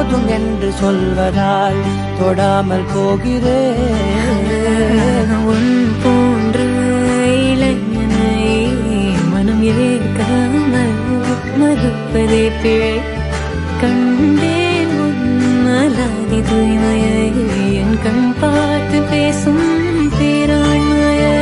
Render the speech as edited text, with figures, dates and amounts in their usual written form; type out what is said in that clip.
போதும் என்று சொல்வதால் தொடாமல் போகிறேன். உன் போன்ற இளைஞனை மனம் ஏற்காமல் மறுப்பதே பிழை. கண்டேன் உன்னலாதி தூய்மையை, என் கண் பார்த்து பேசும் பேராண்மையை.